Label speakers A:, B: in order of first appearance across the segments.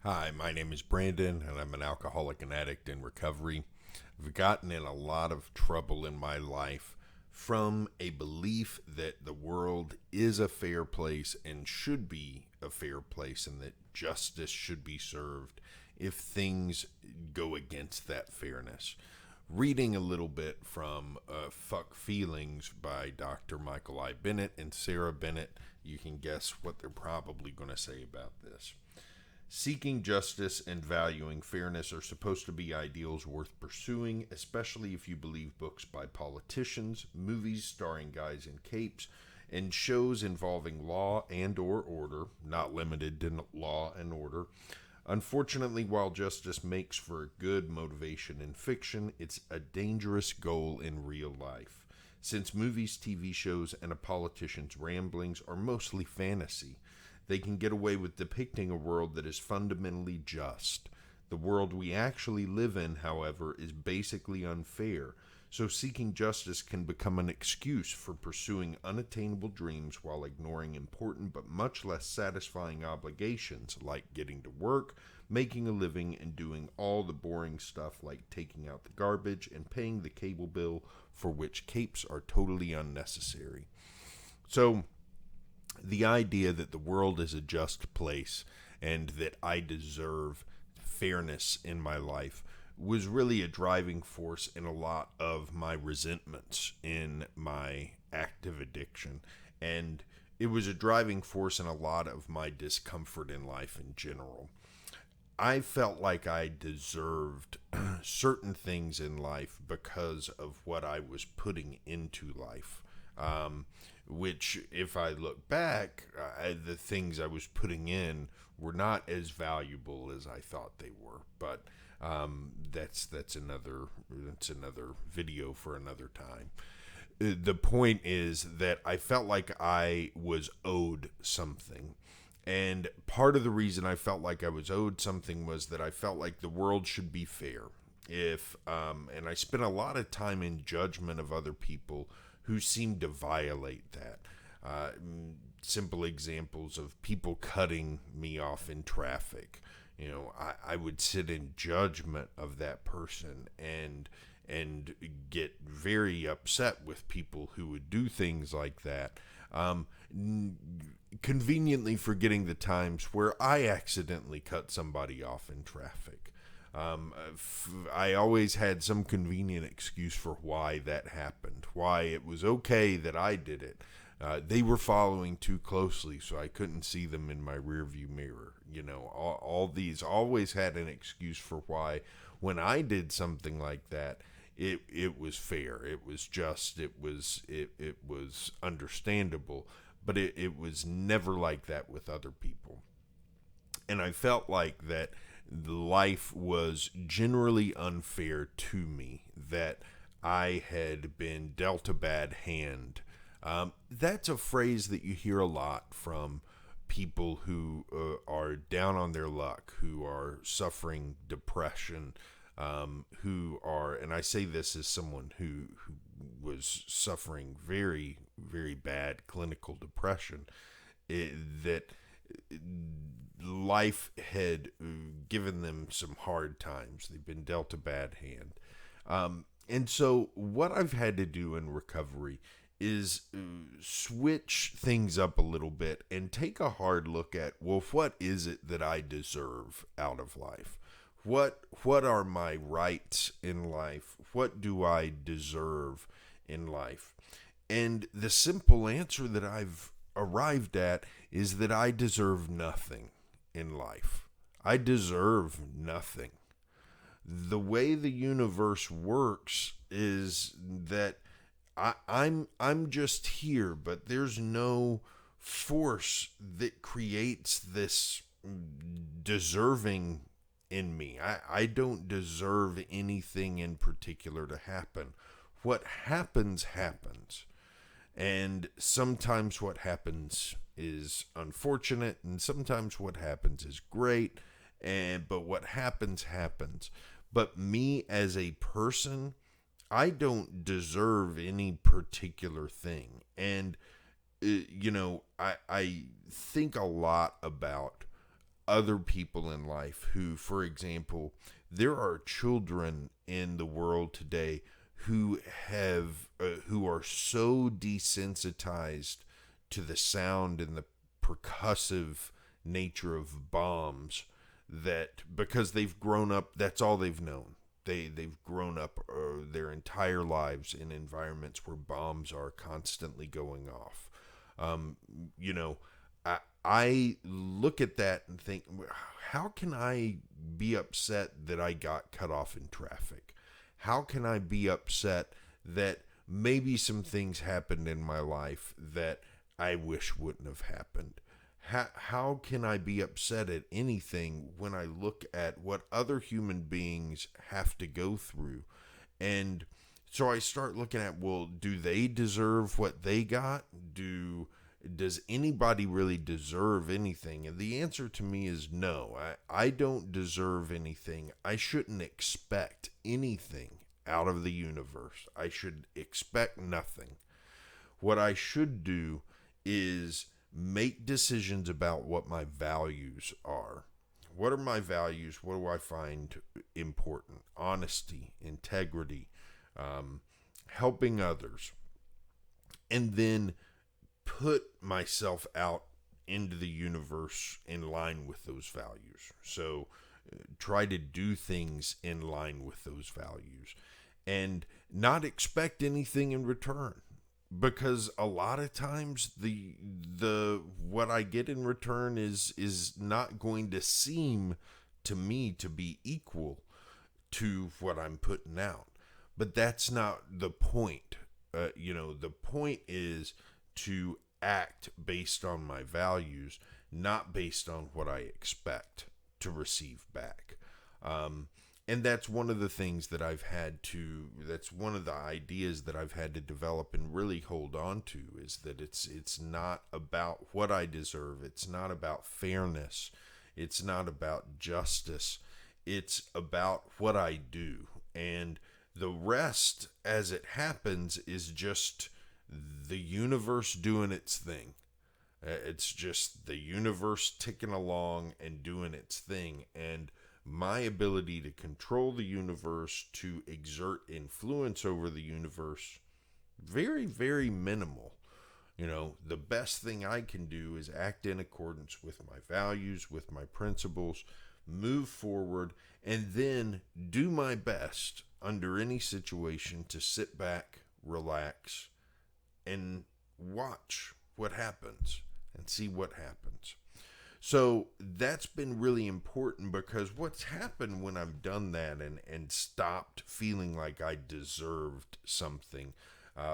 A: Hi, my name is Brandon, and I'm an alcoholic and addict in recovery. I've gotten in a lot of trouble in my life from a belief that the world is a fair place and should be a fair place, and that justice should be served if things go against that fairness. Reading a little bit from Fuck Feelings by Dr. Michael I. Bennett and Sarah Bennett, you can guess what they're probably going to say about this. Seeking justice and valuing fairness are supposed to be ideals worth pursuing, especially if you believe books by politicians, movies starring guys in capes, and shows involving law and or order, not limited to law and order. Unfortunately, while justice makes for a good motivation in fiction, it's a dangerous goal in real life, since movies, TV shows, and a politician's ramblings are mostly fantasy. They can get away with depicting a world that is fundamentally just. The world we actually live in, however, is basically unfair, so seeking justice can become an excuse for pursuing unattainable dreams while ignoring important but much less satisfying obligations like getting to work, making a living, and doing all the boring stuff like taking out the garbage and paying the cable bill, for which capes are totally unnecessary. So, the idea that the world is a just place and that I deserve fairness in my life was really a driving force in a lot of my resentments in my active addiction. And it was a driving force in a lot of my discomfort in life in general. I felt like I deserved certain things in life because of what I was putting into life. Which, if I look back, the things I was putting in were not as valuable as I thought they were. But that's another video for another time. The point is that I felt like I was owed something. And part of the reason I felt like I was owed something was that I felt like the world should be fair. And I spent a lot of time in judgment of other people who seemed to violate that. Simple examples of people cutting me off in traffic. You know, I would sit in judgment of that person and get very upset with people who would do things like that. Conveniently forgetting the times where I accidentally cut somebody off in traffic. I always had some convenient excuse for why that happened, why it was okay that I did it. They were following too closely, so I couldn't see them in my rearview mirror. You know, all these always had an excuse for why when I did something like that, it was fair, it was just, it was understandable, but it was never like that with other people. And I felt like that life was generally unfair to me, that I had been dealt a bad hand. That's a phrase that you hear a lot from people who are down on their luck, who are suffering depression, who are, and I say this as someone who was suffering very, very bad clinical depression, that life had given them some hard times. They've been dealt a bad hand. And so what I've had to do in recovery is switch things up a little bit and take a hard look at, well, what is it that I deserve out of life? What are my rights in life? What do I deserve in life? And the simple answer that I've arrived at is that I deserve nothing in life. I deserve nothing. The way the universe works is that I'm just here, but there's no force that creates this deserving in me. I don't deserve anything in particular to happen. What happens, happens. And sometimes what happens is unfortunate, and sometimes what happens is great, but what happens, happens. But me as a person, I don't deserve any particular thing. And I think a lot about other people in life who, for example, there are children in the world today who are so desensitized to the sound and the percussive nature of bombs that because they've grown up, that's all they've known. They've grown up their entire lives in environments where bombs are constantly going off. Um, you know, I look at that and think, how can I be upset that I got cut off in traffic? How can I be upset that maybe some things happened in my life that I wish wouldn't have happened? How can I be upset at anything when I look at what other human beings have to go through? And so I start looking at, well, do they deserve what they got? Does anybody really deserve anything? And the answer to me is no. I don't deserve anything. I shouldn't expect anything out of the universe. I should expect nothing. What I should do is make decisions about what my values are. What are my values? What do I find important? Honesty, integrity, helping others, and then put myself out into the universe in line with those values. So try to do things in line with those values and not expect anything in return, because a lot of times the what I get in return is not going to seem to me to be equal to what I'm putting out. But that's not the point. The point is to act based on my values, not based on what I expect to receive back. And that's one of the things that that's one of the ideas that I've had to develop and really hold on to, is that it's not about what I deserve. It's not about fairness. It's not about justice. It's about what I do. And the rest, as it happens, is just the universe doing its thing. It's just the universe ticking along and doing its thing. And my ability to control the universe, to exert influence over the universe, very, very minimal. The best thing I can do is act in accordance with my values, with my principles, move forward, and then do my best under any situation to sit back, relax, and watch what happens and see what happens. So that's been really important, because what's happened when I've done that and stopped feeling like I deserved something,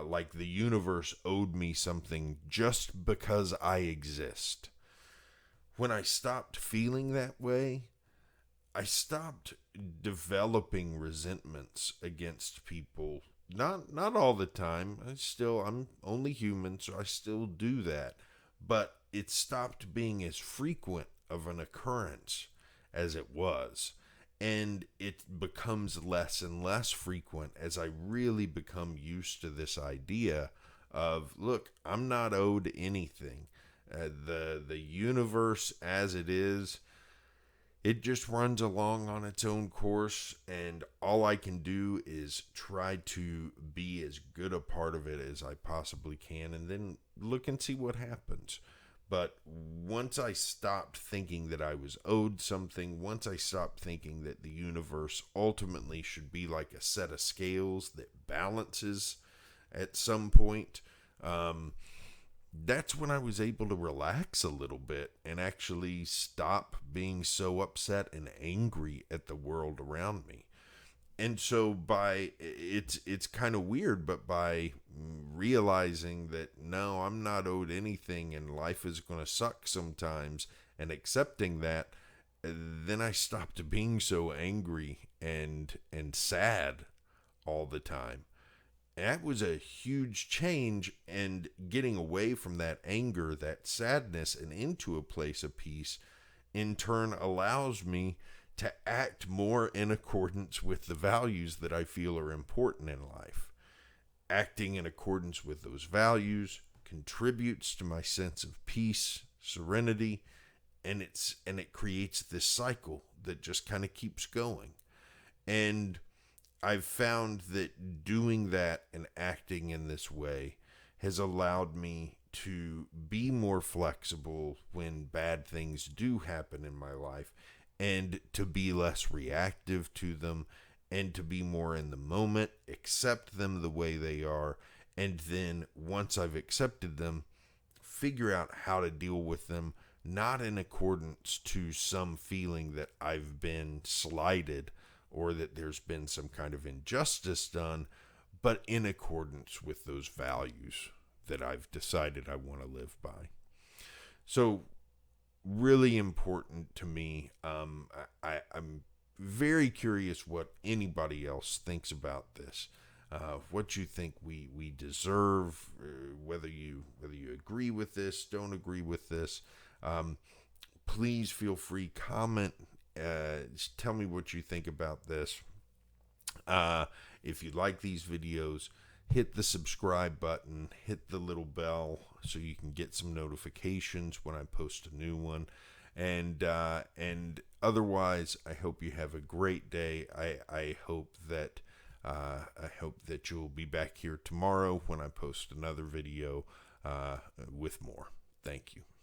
A: like the universe owed me something just because I exist. When I stopped feeling that way, I stopped developing resentments against people. Not all the time. I'm only human, so I still do that. But it stopped being as frequent of an occurrence as it was. And it becomes less and less frequent as I really become used to this idea of, look, I'm not owed anything. The universe as it is, it just runs along on its own course, and all I can do is try to be as good a part of it as I possibly can, and then look and see what happens. But once I stopped thinking that I was owed something, once I stopped thinking that the universe ultimately should be like a set of scales that balances at some point, that's when I was able to relax a little bit and actually stop being so upset and angry at the world around me. And so it's kind of weird, but by realizing that no, I'm not owed anything and life is going to suck sometimes, and accepting that, then I stopped being so angry and sad all the time. That was a huge change, and getting away from that anger, that sadness, and into a place of peace, in turn allows me to act more in accordance with the values that I feel are important in life. Acting in accordance with those values contributes to my sense of peace, serenity, and it creates this cycle that just kind of keeps going. And I've found that doing that and acting in this way has allowed me to be more flexible when bad things do happen in my life, and to be less reactive to them, and to be more in the moment, accept them the way they are, and then once I've accepted them, figure out how to deal with them, not in accordance to some feeling that I've been slighted or that there's been some kind of injustice done, but in accordance with those values that I've decided I want to live by. So, really important to me. I'm very curious what anybody else thinks about this. What you think we deserve, whether you agree with this, don't agree with this. Please feel free, comment, tell me what you think about this. If you like these videos, hit the subscribe button, hit the little bell so you can get some notifications when I post a new one. And otherwise, I hope you have a great day. I hope that you'll be back here tomorrow when I post another video with more. Thank you.